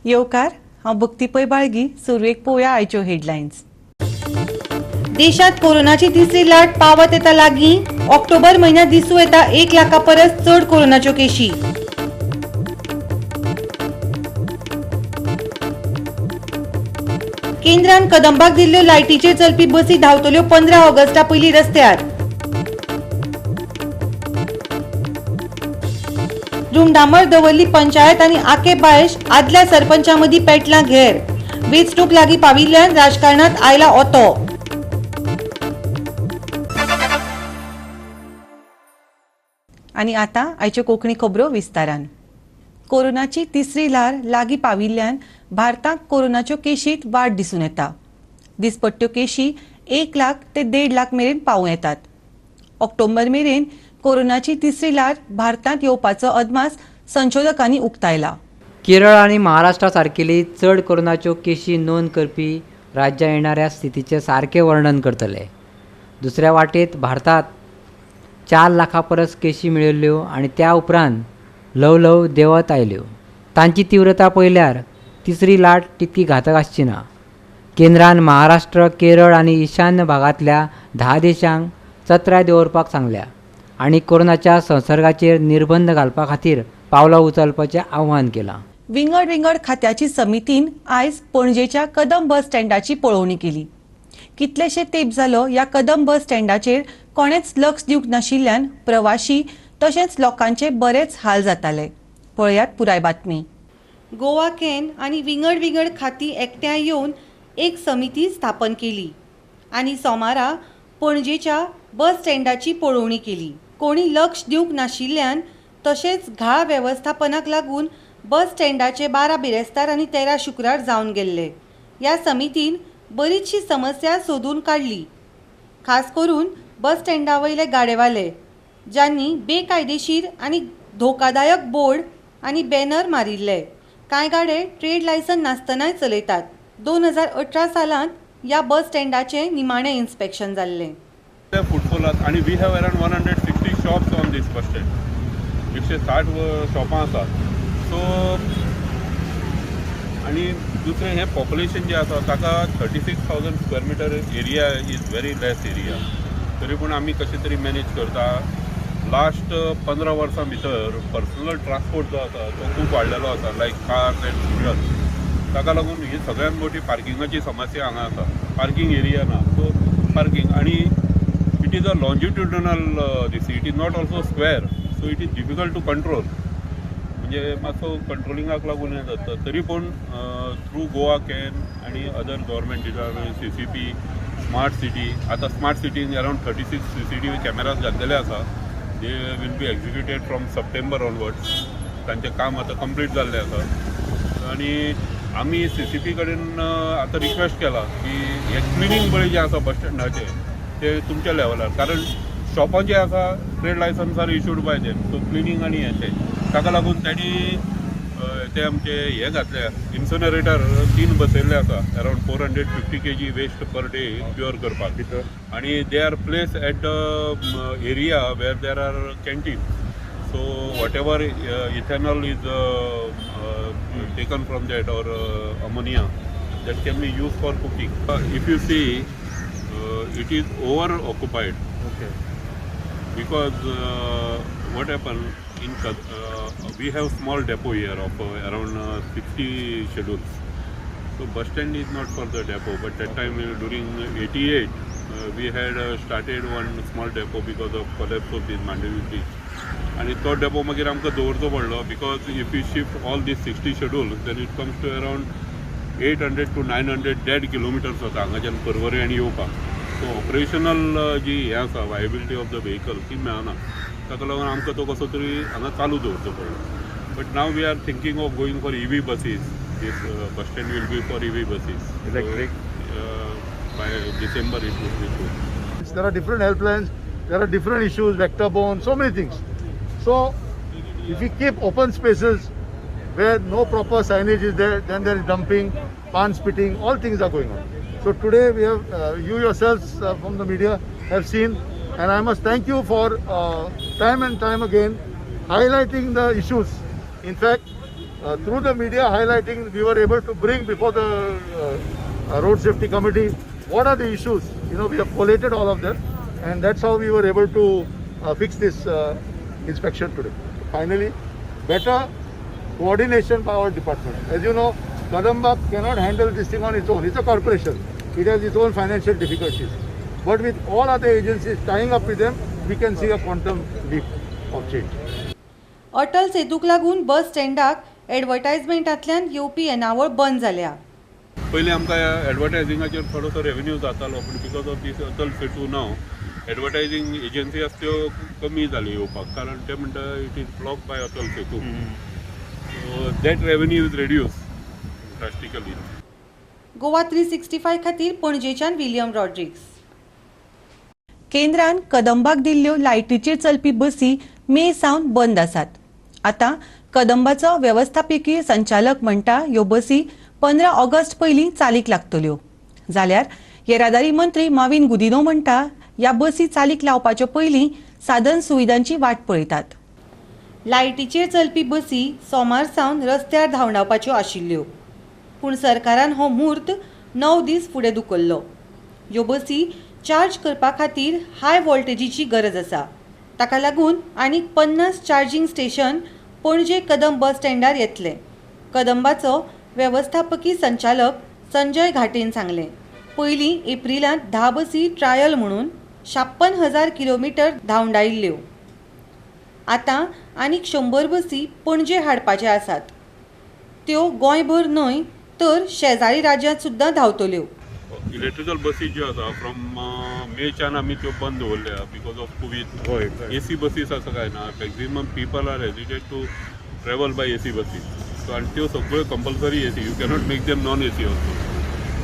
येवकार हांव भक्ती पै बाळगी. सुरवेक पळोवया आयच्यो हेडलायन्स. देशात कोरोनाची तिसरी लाट पावत येता लागीं. ऑक्टोबर म्हयन्यात दिसूं येता 1 लाखा परस चड कोरोनाच्यो केशी. केंद्रान कदंबाक दिल्ल्यो लायटीचेर चलपी बसी धांवतल्यो 15 ऑगस्टा पयलीं रस्त्यार. धुमधामर दवरली पंचायत आनी आके बायश. आदल्या सरपंचा मदीं पेटलां घेर. वेंचणूक लागीं पाविल्ल्यान राजकारणांत आयला ओतो. आनी आतां आयच्यो कोंकणी खबरो विस्तारान. कोरोनाची तिसरी ल्हार लागीं पाविल्ल्यान भारतांत कोरोनाच्यो केशींत वाड दिसून येता. दिसपट्ट्यो केशी 1 लाख ते 1.5 लाख मेरेन पावूं येतात. ऑक्टोबर मेरेन कोरोनाची तिसरी ल्हार भारतांत येवपाचो अदमास संशोधकांनी उक्तायला. केरळ आणि महाराष्ट्रा सारकेली चड कोरोनाच्यो केशी नोंद करपी राज्यां येणाऱ्या स्थितीचे सारखे वर्णन करतले. दुसऱ्या वाटेत भारतात 4 लाखा परस केशी मेळिल्ल्यो आणि त्या उपरांत ल्हव ल्हव देंवत आयल्यो. तांची तीव्रता पळयल्यार तिसरी लाट तितकी घातक आसची ना. केंद्रान महाराष्ट्र, केरळ आणि ईशान्य भागांतल्या 10 देशांक सत्राय दवरपाक सांगल्या आणि कोरोनाच्या संसर्गाचेर निर्बंध घालपा खातीर पावलां उचलपाचें आव्हान केलां. विंगड विंगड खात्याची समितीन आयज पणजेच्या कदंब बस स्टँडाची पळोवणी केली. कितलेशे तेंप जालो ह्या कदंब बस स्टँडाचेर कोणेच लक्ष दिवंक नाशिल्ल्यान प्रवाशी तशेंच लोकांचे बरेच हाल जाताले. पळयात पुराय बातमी. गोवा कॅन आनी विंगड विंगड खातीं एकठांय येवन एक समिती स्थापन केली आनी सोमारा पणजेच्या बस स्टँडाची पळोवणी केली. कोणी लक्ष दिवंक नाशिल्ल्यान तशेंच घाळ वेवस्थापनाक लागून बस स्टँडाचे 12 बिरेस्तार आनी 13 शुक्रार जावन गेल्ले. ह्या समितीन बरीचशी समस्या सोदून काडली. खास करून बस स्टँडा वयले गाडेवाले ज्यांनी बेकायदेशीर आनी धोकादायक बोर्ड आनी बॅनर मारिल्ले. कांय गाडे ट्रेड लायसन नासतनाय चलयतात. 2018 सालांत ह्या बस स्टँडाचे निमाणें इन्स्पेक्शन जाल्लें. फुटफॉलात आणि we have around 160 shops on this bus stand. 160 शॉपां आसात. सो आणि दुसरें हें पॉप्युलेशन जें आसा ताका 36,000 square metre area is very less area. तरी पूण आमी कशें तरी मॅनेज करता. लास्ट 15 वर्सां भितर पर्सनल ट्रान्सपोर्ट जो आसा तो खूब वाडलेलो आसा, लायक कार्स एंड स्कुटर्स. ताका लागून ही सगळ्यांत मोठी पार्किंगाची समस्या हांगा आसा. पार्किंग एरिया ना. सो पार्किंग आणि it is a longitudinal this. It is not also square. So it is difficult to control. म्हणजे मातसो कंट्रोलिंगाक लागून हें जाता. तरी पूण थ्रू गोवा कॅन आणि other government department, CCP, smart city. आता स्मार्ट सिटीन अराउंड 36 CCTV कॅमेराज घातलेले आसा. They will be executed from September onwards. तांचें काम आतां कंप्लीट जाल्लें आसा. आणि आमी CCP कडेन आतां रिक्वेस्ट केला की हे क्लिनींग पळय जें आसा बस स्टँडाचें ते तुमच्या लेवलार, कारण शॉपां जे आसा trade licence are issued by them. So cleaning आनी हें ताका लागून तांणी ते आमचे हे घातले इन्सिनरेटर 3 बसयल्ले आसा. Around 450 kg waste per day प्युअर करपाक. आणि they are place at the area where there are canteen. So whatever ethanol is taken from that or ammonia that can be used for cooking. If you see, it is over occupied. Okay. Because what happened in we have small depot here of around 60 schedules. So bus stand is not for the depot, but that time during 88 we had started one small depot because of collapse of this Mandeville bridge. आणि तो depot मागीर आमकां दवरचो पडलो because if you shift all these 60 schedules then it comes to around 800 to 900 dead kilometres वता हांगाच्यान परवरी आनी येवपाक. सो ऑपरेशनल जी हे आसा वायबिलिटी ऑफ द व्हेकल ती मेळना. ताका लागून आमकां तो कसो तरी हांगा चालू दवरचो पडलो. But now we are thinking of going for EV buses. This bus stand will be for EV buses. Electric by December it will be good. There are different helplines, there are different issues, vector borne, so many things. So if we keep open spaces where no proper signage is there, then there is dumping, pan spitting, all things are going on. So today we have, you yourselves from the media have seen, and I must thank you for time and time again highlighting the issues. In fact, through the media highlighting, we were able to bring before the road safety committee what are the issues. We have collated all of them, and that's how we were able to fix this inspection today. Finally, better coordination by our department. As you know, Kadamba cannot handle this thing on its own. It's a corporation. It has its own financial difficulties. But with all other agencies tying up with them, we can see a quantum leap of change. Atal सेतूक लागून bus स्टँडाक एडवर्टायजमेंटांतल्यान येवपी येणावळ बंद जाल्या. पयलीं आमकां एडवर्टायजिंगाचेर थोडोसो revenue जातालो, पूण because of this Atal Setu नाव एडवर्टायजिंग एजन्सी आसा त्यो कमी जाल्यो येवपाक, कारण ते म्हणटा it is block by Atal Setu. So that revenue is reduce drastically. Goa 365 खातीर पणजेच्यान विलियम रॉड्रिग्स. केंद्रान कदंबाक दिल्ल्यो लायटीचेर चलपी बसी मे सावन बंद आसात. आतां कदंबाचो व्यवस्थापकीय संचालक म्हणटा ह्यो बसी 15 ऑगस्ट पयलीं चालीक लागतल्यो. जाल्यार येरादारी मंत्री माविन गुदिनो म्हणटा ह्या बसी चालीक लावपाच्यो पयलीं साधन सुविधांची वाट पळयतात. लायटीचेर चलपी बसी सोमार सावन रस्त्यार धांवडावपाच्यो आशिल्ल्यो, पूण सरकारान हो म्हूर्त 9 दीस फुडें धुकल्लो. ह्यो बसी चार्ज करपा खातीर हाय वोल्टेजीची गरज आसा. ताका लागून आनीक 50 चार्जिंग स्टेशन पणजे कदंब बस स्टँडार येतले. कदंबाचो व्यवस्थापकीय संचालक संजय घाटेन सांगलें. पयलीं एप्रिलांत 10 बसी ट्रायल म्हणून 56,000 किलोमीटर धांवडायिल्ल्यो. आतां आनीक 100 बसी पणजे हाडपाचे आसात. त्यो गोंयभर न्हय तर शेजारी राज्यांत सुद्दां धांवतल्यो. इलेक्ट्रिकल बसीस ज्यो आसा फ्रॉम मेच्यान आमी त्यो बंद दवरल्या because of Covid. AC buses आसा काय ना, maximum people are hesitated to travel by AC buses. So आनी त्यो सगळ्यो compulsory AC, you cannot make them non AC also.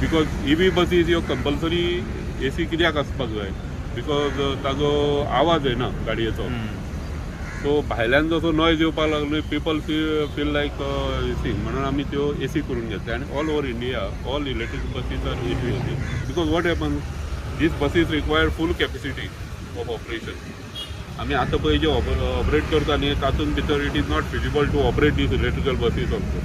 Because EV buses ह्यो कंपल्सरी एसी कित्याक आसपाक जाय, बिकॉज ताजो आवाज येना गाडयेचो. सो भायल्यान जसो नॉयज येवपाक लागलो, पीपल फील लायक एसी, म्हणून आमी त्यो एसी करून घेतल्या. आनी all over India all electric buses are AC only. Because what happen, these buses require full capacity of operation. आमी आतां पळय जे ऑपरेट करता न्ही, तातूंत भितर it is not feasible to operate these electrical buses also.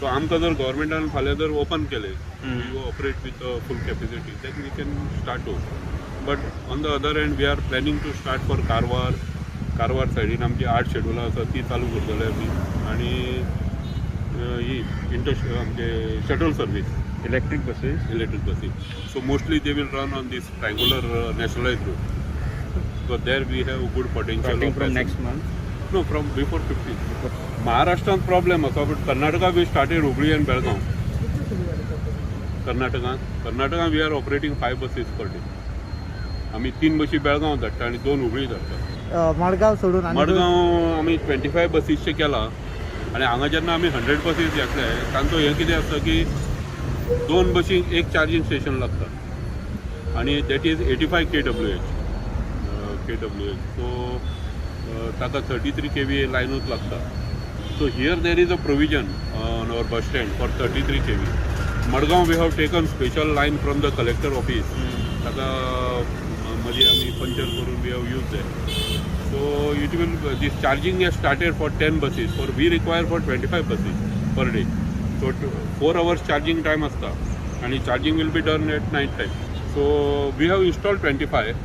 So आमकां जर गव्हर्मेंटान फाल्यां जर ओपन केले you operate with full capacity, then we can start to. But on the other hand we are planning to start for Karwar सायडीन आमची 8 शेड्युलां आसा ती चालू करतले आमी. आनी ही आमचे shuttle service electric buses. So mostly they will run on these triangular nationalise route. So there we have good potential. From next month? No, from before 15. महाराष्ट्रांत प्रॉब्लेम आसा, but Karnataka we started Hubli and Belgaum. कर्नाटकांत we are operating 5 buses per day. आमी 3 बसी बेळगांव धाडटा आनी 2 हुबळी धाडटा. मडगांव सोडून मडगांव आमी 25 बसीसचे केला. आनी हांगा जेन्ना आमी 100 बसीस घेतले, तांचो हें कितें आसता की 2 बसीक 1 चार्जिंग स्टेशन लागता, आनी दॅट इज 85 kWh. सो ताका 33 kVA लायनूच लागता. So here there is a provision on our bus stand for 33 kV. Madgaon we have taken special line from the collector office. ताका मदीं आमी पंचर करून we have use that. So it will this charging has started for 10 buses. For we require for 25 buses per day. So 4 hours charging time आसता, आनी charging will be done at night time. So we have installed 25,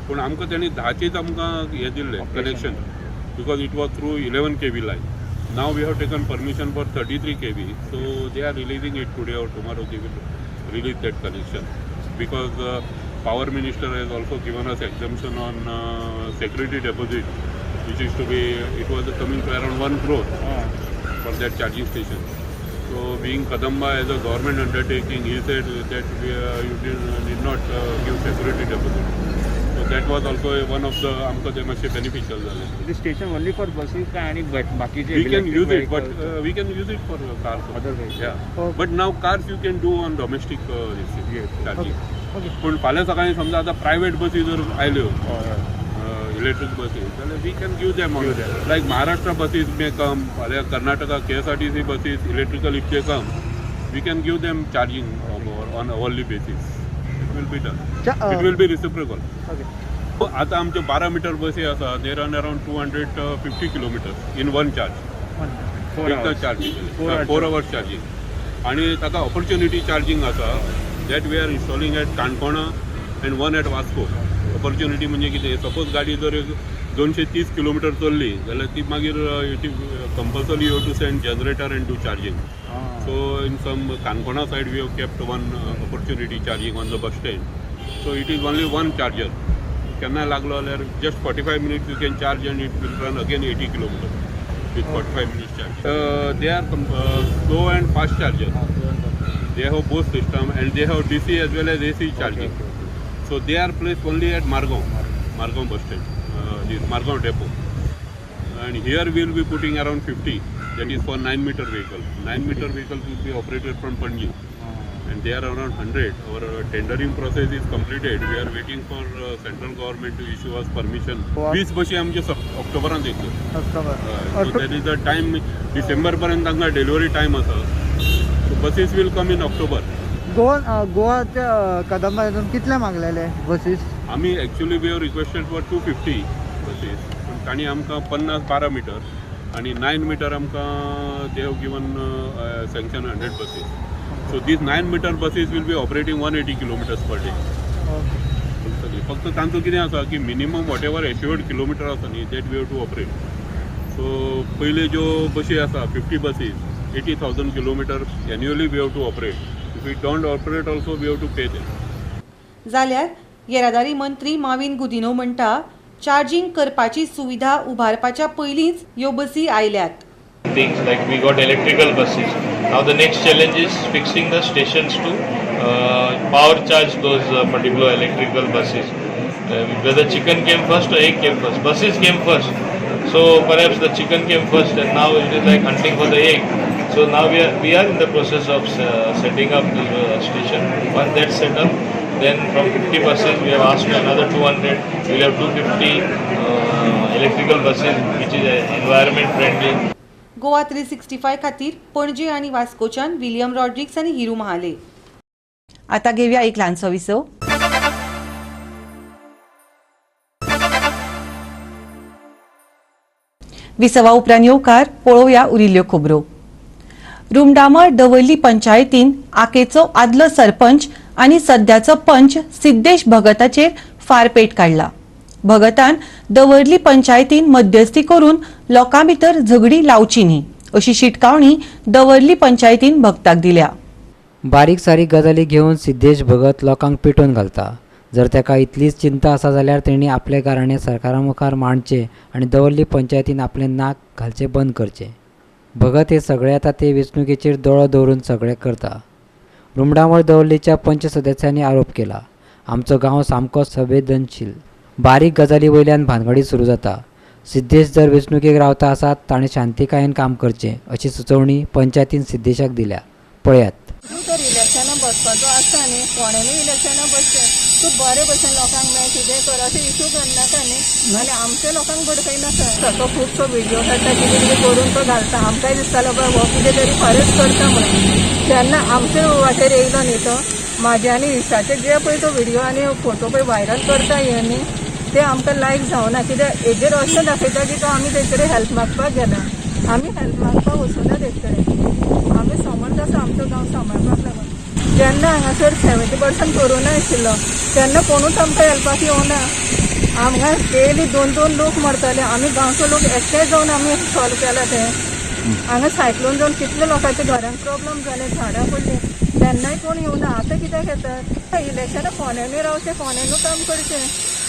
पूण आमकां तेणी 10चेच आमकां हें दिल्लें connection, because it was through 11 kV line. Now we have taken permission for 33 kV. So they are releasing it today or tomorrow. They will release that connection, because Power Minister has also given us exemption on security deposit, which is to be, it was coming to around 1 crore for that charging station. So being Kadamba as a government undertaking, he said that you did not give security deposit. So that was also one of the amka they must be beneficial. This station only for buses ka ani baki we can use it, but we can use it for cars. Other ways. Yeah. Oh. But now cars you can do on domestic charging. Okay. पण फाल्यां सकाळीं समजा आतां private बसी जर आयल्यो electric buses, जाल्यार we can give them. Like Maharashtra buses may come, फाल्यां Karnataka KSRTC buses electrical if they come, we can give them charging on hourly basis. It will be done. It will be reciprocal. आतां आमच्यो 12 metre बसी आसा, they run around 250 kilometres in 1 charge vehicle charging 4 hours charging आणि ताका opportunity charging आसा that we are installing at काणकोणा and one at Vasco. Opportunity म्हणजे कितें, सपोज गाडी जर 230 किलोमिटर चल्ली जाल्यार ती मागीर it is compulsory you to send generator and do charging. So in some काणकोणा side we have kept one opportunity charging on the bus stand. So it is only one charger. केन्ना लागलो जाल्यार just 45 minutes you can charge and it will run again 80 kilometers with 45 minutes charge. They are slow and fast charger. They have both system and they have DC as well as AC charging. So they are placed only at Margao bus stand, this Margao depot. And here we will be putting around 50. That is for 9-meter vehicle. 9-meter vehicles will be operated from Panji. And they are around 100. Our tendering process is completed. We are waiting for central government to issue us permission. 20 बशी आमचे ऑक्टोबरान येतल्यो. So there is a time December पर्यंत तांकां delivery time आसा. So buses will come in October. गोवाच्या कदंबा कितले मागलेले buses? आमी actually we have requested for 250 buses. पण तांणी आमकां 50-12 मीटर आणि 9 मीटर आमकां they have given sanction 100 buses. So these 9-meter buses will be operating 180 kilometers per day. फक्त तांचो कितें आसा की minimum whatever assured kilometre आसा न्ही that we have to operate. So पयले ज्यो बसी आसा 50 buses 80,000 kilometre annually we have to operate. If we don't operate also we have to pay them. जाल्यार येरादारी मंत्री माविन गुदिनो म्हणटा चार्जिंग करपाची सुविधा उबारपाच्या पयलींच ह्यो बसी आयल्यात. Things like we got electrical buses. Now the next challenge is fixing the stations to power charge those particular electrical buses. Whether chicken came first or egg came first. Buses came first. So perhaps the chicken came first and now it is like hunting for the egg. So now we are in the process of setting up the station. Once that's set up, then from 50 buses we have asked for another 200. We will have 250 electrical buses which is environment friendly. Goa 365 खातीर पणजे आनी वास्कोच्यान William Rodrigues आनी हिरू महाले. आता घेऊया एक ल्हानसो विसव. विसवा उपरांत येवकार पळोवया उरिल्ल्यो खबरो. रुमडामळ दवर्ली पंचायतीन आकेचो आदलो सरपंच आनी सध्याचो पंच सिद्धेश भगताचेर फारपेट काडला. भगतान दवर्ली पंचायतीन मध्यस्थी करून लोकां भितर झगडी लावची न्ही अशी शिटकावणी दवर्ली पंचायतीन भगताक दिल्या. बारीक सारीक गजाली घेवन सिद्धेश भगत लोकांक पेटोवन घालता. जर ताका इतलीच चिंता आसा जाल्यार तेणी आपले गाराणे सरकारा मुखार मांडचे आनी दवर्ली पंचायतीन आपलें नाक घालचे बंद करचे. भगत हे सगळे आतां ते वेंचणुकेचेर दोळो दवरून सगळें करता. रुमडामळ दवर्लीच्या पंच सदस्यांनी आरोप केला, आमचो गांव सामको संवेदनशील. बारीक गजाली वयल्यान भानगडी सुरू जाता. सिद्धेश जर वेंचणुकेक रावता आसात ताणें शांतीकायेन काम करचें अशी सुचोवणी पंचायतीन सिद्धेशाक दिल्या. पळयात. तर इलेक्शनां बसपाचो आसता न्ही, कोणेनूय इलेक्शनां बसचें, तूं बरे भशेन लोकांक मेळ कितें कर अशें इश्यू करनाका न्ही आनी आमच्या लोकांक भडकयनाका. तो खुबसो व्हिडिओ काडटा कितें कितें करून तो घालता. आमकांय दिसतालो बाय हो कितें तरी खरेंच करता म्हणून. जेन्ना आमचे वाटेर येयलो न्ही तो म्हाजे आनी इश्टाचे जे पळय तो व्हिडिओ आनी फोटो पळय व्हायरल करता हे न्ही ते आमकां लायक जावना. कित्याक हेजेर अशें दाखयता की तो आमी तेजे कडेन हेल्प मागपाक गेला. आमी हेल्प मागपाक वचूना तेजे कडेन. आमी समर्थ आसा आमचो गांव सांबाळपाक लागून. जेन्ना हांगासर 70% कोरोना आशिल्लो तेन्ना कोणूच आमकां हेल्पाक येवना. आमकां डेली 2-2 लोक मरताले. आमी गांवचो लोक एकठांय जावन आमी सॉल्व केला तें. हांगा सायक्लोन जावन कितले लोकांच्या घरांक प्रॉब्लेम जाले, झाडां पडली, तेन्नाय कोण येवना. आतां कित्याक येतात? इलेक्शनां फोंड्यानूय रावचें, फोंड्यानूय काम करचें,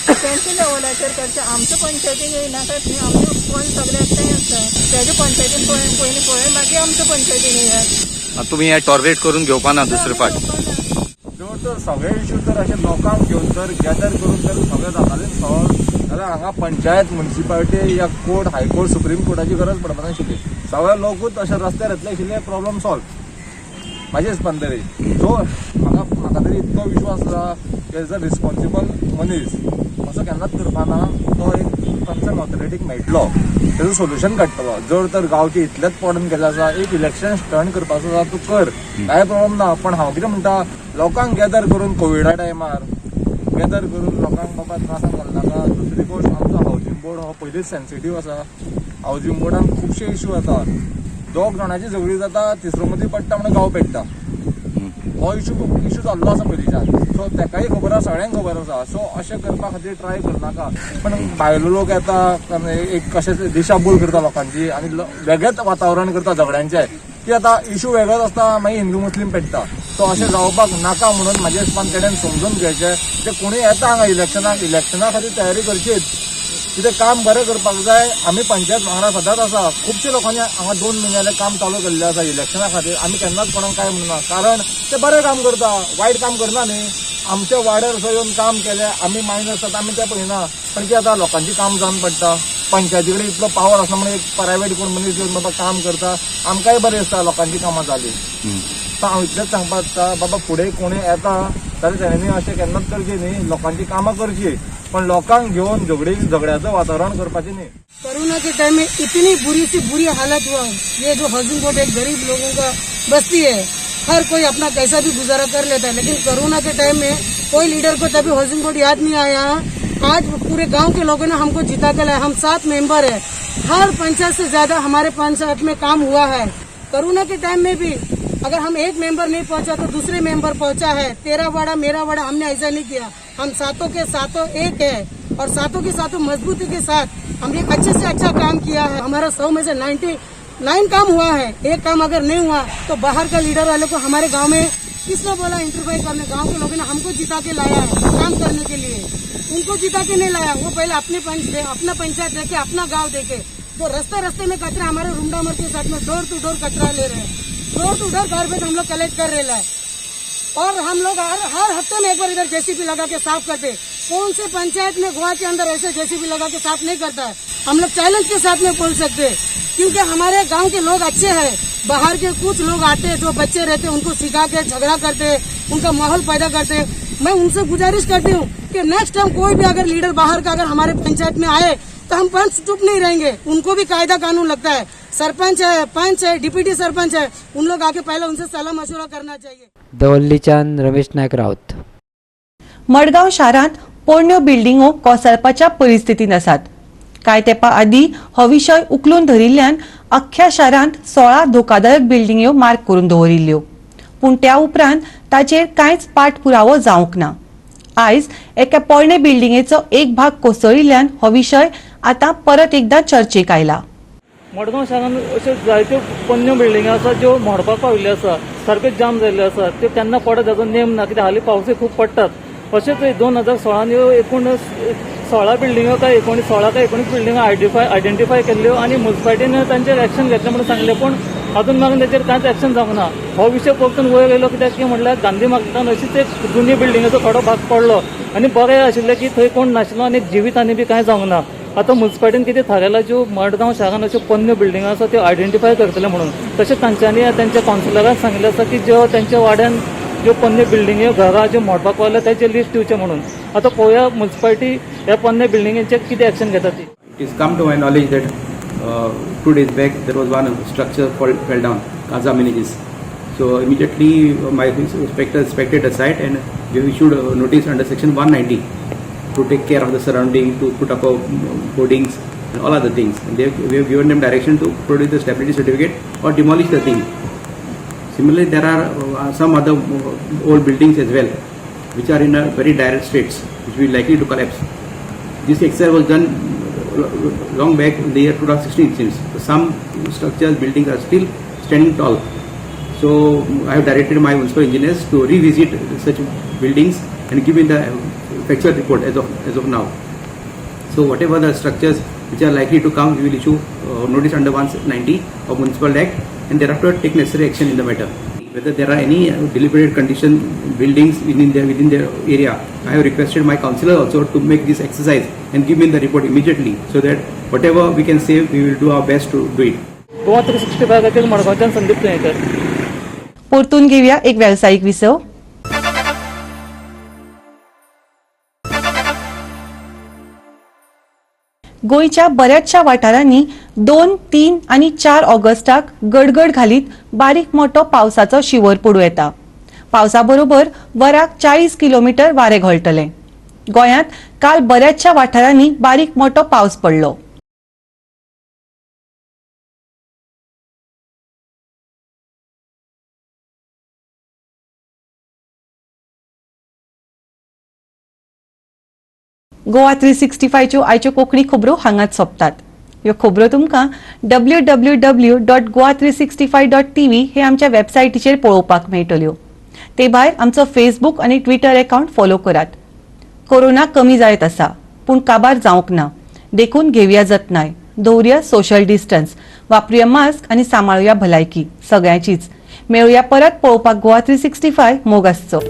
तेंच्या लेवलाचेर करचें. आमच्या पंचायतीन येयनाकात न्ही. आमी कोण सगळे एकठांय आसता. तेज्या पंचायतीन पयलीं पळय मागीर आमच्या पंचायतीन येयात. तुम्ही हे टॉर्गेट करून घेवपा ना दुसरे फाट. तर सगळे इश्यू तर अशे लोकांक घेवन तर गॅदर करून तर सगळे जाताले सॉल्व जाल्यार हांगा पंचायत म्युनिसिपालिटी या कोर्ट हायकोर्ट सुप्रीम कोर्टाची गरज पडपा नाशिल्ली. सगळे लोकूच अशे रस्त्यार येतले आशिल्ले प्रॉब्लेम सॉल्व म्हाजे हिसपान तरी. सो म्हाका तरी इतको विश्वास आसा की एज अ रिस्पॉन्सिबल मनीस असो केन्नाच करपाना. तो एक कन्सर्न ऑथॉरिटीक मेळटलो, तेजो सोल्युशन काडटलो. जर तर गांवचे इतलेच पडून गेले आसा, एक इलेक्शन स्टंट करपाचो आसा तूं कर, कांय प्रॉब्लेम ना. पण हांव कितें म्हणटा, लोकांक गॅदर करून कोविडा टायमार गॅदर करून लोकांक बाबा त्रासाक घालनाका. दुसरी गोश्ट आमचो हावजींग बोर्ड हो पयलींच सेन्सिटीव आसा. हावजींग बोर्डान खुबशे इश्यू येता. दोग जाणांची झगडी जाता, तिसरो मदीं पडटा म्हणून गांव पेट्टा. हो इशू जाल्लो आसा पयलींच्यान. सो तेकाय खबर आसा, सगळ्यांक खबर आसा. सो अशें करपा खातीर ट्राय करनाका. पण भायलो लोक येता, एक कशें दिशाभूल करता लोकांची आनी वेगळेच वातावरण करता झगड्यांचें, की आतां इशू वेगळोच आसता, मागीर हिंदू मुस्लीम पेट्टा. सो अशें जावपाक नाका म्हणून म्हाज्या हिसपान तेणेन समजून घेवचें. ते कोणूय येता हांगा इलेक्शना खातीर तयारी करचीच. कितें काम बरें करपाक जाय. आमी पंचायत वांगडा सदांच आसा. खुबशे लोकांनी हांगा 2 म्हयने काम चालू केल्लें आसा इलेक्शना खातीर. आमी केन्नाच कोणाक काय म्हणना, कारण ते बरें काम करता, वायट काम करना न्ही. आमच्या वाड्यार असो येवन काम केलें, आमी मायनस जाता आमी तें पळयना. पण कितें जाता, लोकांची काम जावन पडटा. पंचायती कडेन इतलो पावर आसना म्हणून एक प्रायवेट कोण मनीस येवन बाबा काम करता, आमकांय बरें दिसता लोकांची कामां जाली. सो हांव इतलेंच सांगपाक सोदता, बाबा फुडें कोणूय येता जाल्यार तेणेंनी अशें केन्नाच करचें न्ही. लोकांची कामां करची, पण लोकांक घेवन झगड्याचं वातावरण करपाचें न्ही. कोरोना के टाइम में इतनी बुरी से बुरी हालत हुआ. ये जो हाउसिंग बोर्ड एक गरीब लोगों का बस्ती है, हर कोई अपना कैसा भी गुजारा कर लेता है. लेकिन कोरोना के टाइम में कोई लीडर को तभी हाउसिंग बोर्ड याद नहीं आया. आज पूरे गांव के लोगों ने हमको जिता कर लाया. हम 7 मेंबर है. हर पंचायत से ज्यादा हमारे पंचायत में काम हुआ है. कोरोना के टाइम में भी अगर हम एक मेंबर नहीं पहुंचा तो दूसरे मेंबर पहुंचा है. तेरा वाड़ा मेरा वाड़ा, हमने ऐसा नहीं किया. हम सातों के सातों एक है और सातों के सातों मजबूती के साथ हमने अच्छे से अच्छा काम किया है. हमारा 100 में से 99 काम हुआ है. एक काम अगर नहीं हुआ तो बाहर का लीडर वाले को हमारे गांव में किसने बोला इंटरफेयर करने. गांव के लोगों ने हमको जिता के लाया है काम करने के लिए. उनको जिता के नहीं लाया. वो पहले अपना पंचायत देखे, अपना गाँव देखे. तो रास्ते में कचरा हमारे रूमडामर के साथ में डोर टू डोर कचरा ले रहे हैं. डोर टू डोर गार्बेज हम लोग कलेक्ट कर रहे हैं. और हम लोग हर हफ्ते में एक बार इधर जेसीबी लगा के साफ करते. कौन से पंचायत में गोवा के अंदर ऐसे जेसीबी लगा के साफ नहीं करता है. हम लोग चैलेंज के साथ में बोल सकते हैं, क्योंकि हमारे गांव के लोग अच्छे हैं. बाहर के कुछ लोग आते हैं, जो बच्चे रहते हैं उनको सिखा के झगड़ा करते, उनका माहौल पैदा करते. मैं उनसे गुजारिश करती हूँ कि नेक्स्ट टाइम कोई भी अगर लीडर बाहर का अगर हमारे पंचायत में आए तो हम पंच चुप नहीं रहेंगे. उनको भी कायदा कानून लगता है. सरपंच है, पंच है, डिप्टी सरपंच है, उन लोग आके पहले उनसे सलाह मशवरा करना चाहिए. दवल्लीच्यान रमेश नायक रावत. मडगांव शारांत पोरण्यो बिल्डिंगो कोसळपाच्या परिस्थितीत आसात. कांय तेंपा आदीं हो विशय उखलून धरिल्ल्यान अख्ख्या शारांत 16 धोकादायक बिल्डिंग्यो मार्क करून दवरिल्ल्यो. पूण त्या उपरांत ताचेर कांयच पाठपुरावो जावंक ना. आयज एका पोरणे बिल्डिंगेचो एक भाग कोसळिल्ल्यान हो विशय आतां परत एकदा चर्चेक आयला. मडगांव शारांत अश्यो जायत्यो पोरण्यो बिल्डिंग्यो आसा ज्यो मोडपाक पाविल्ल्यो आसा, सारक्यो जाम जाल्ल्यो आसा. त्यो केन्ना पडत हाचो नेम ना, कित्याक हालीं पावसूय खूब पडटात. अशेंच 2016 एकूण 16 बिल्डिंगो काय 16 काय 19 बिल्डिंगो आयडेंटिफाय केल्ल्यो आनी म्युन्सिपाल्टीन तांचेर एक्शन घेतलें म्हणून सांगलें. पूण अजून मेरेन ताचेर कांयच एक्शन जावंक ना. हो विशय परतून वयर येयलो, कित्याक की म्हणल्यार गांधी मार्केटान अशीच एक जुनी बिल्डिंगेचो थोडो भाग पडलो आनी बरें आशिल्लें की थंय कोण नाशिल्लो आनी जिवीत आनी बी कांय जावंक ना. आतां म्युन्सिपाल्टीन कितें थारायला, ज्यो मडगांव शारांत अश्यो पोरण्यो बिल्डिंगो आसा त्यो आयडेंटिफाय करतले म्हणून. तशेंच तांच्यांनी तांच्या कावन्सिलराक सांगिल्लें आसा की ज्यो तांच्या वाड्यान ज्यो पोरण्यो बिल्डिंग्यो घरां ज्यो मोडपाक पावल्या ताचें लिस्ट दिवचें म्हणून. आतां पळोवया म्युन्सिपाल्टी ह्या पोरण्या बिल्डिंगेचेर कितें एक्शन घेता ती. It has come to my knowledge that 2 days back there was one structure fell down, Kaza Amenities. So immediately my inspector inspected the site and we issued a notice under section 190 to take care of the surrounding, to put up hoardings and all other things. And we have given them direction to produce the stability certificate or demolish the thing. Similarly, there are some other old buildings as well, which are in a very dire states, which will be likely to collapse. This exercise was done long back in the year 2016, it seems. Some structures, buildings are still standing tall. So I have directed my municipal engineers to revisit such buildings and give in the factual report as of now. So whatever the structures which are likely to come, we will issue notice under 190 of Municipal Act and thereafter take necessary action in the matter. Whether there are any deliberate condition buildings within their area, I have requested my councillor also to make this exercise and give me the report immediately, so that whatever we can save, we will do our best to do it. Goa 365 मडगांवच्यान संदीप प्रेयकर. परतून घेऊया एक व्यावसायिक विसव. गोंयच्या बऱ्याचशा वाठारांनी 2, 3 आनी 4 ऑगस्टाक गडगड घालीत बारीक मोठो पावसाचो शिवर पडूं येता. पावसा बरोबर वराक 40 किलोमीटर वारे घोळटले. गोंयांत काल बऱ्याचशा वाठारांनी बारीक मोठो पावस पडलो. गोवा 365 च्यो आयच्यो कोंकणी खबरो हांगाच सोंपतात. ह्यो खबरो तुमकां www.goa365.tv हे आमच्या वेबसायटीचेर पळोवपाक मेळटल्यो. ते भायर आमचो फेसबूक आनी ट्विटर अकाउंट फॉलो करात. कोरोना कमी जायत आसा, पूण काबार जावंक ना. देखून घेवया जतनाय, दवरया सोशल डिस्टन्स, वापरुया मास्क आनी सांबाळुया भलायकी सगळ्यांचीच. मेळुया परत पळोवपाक गोवा 365 मोग आसचो.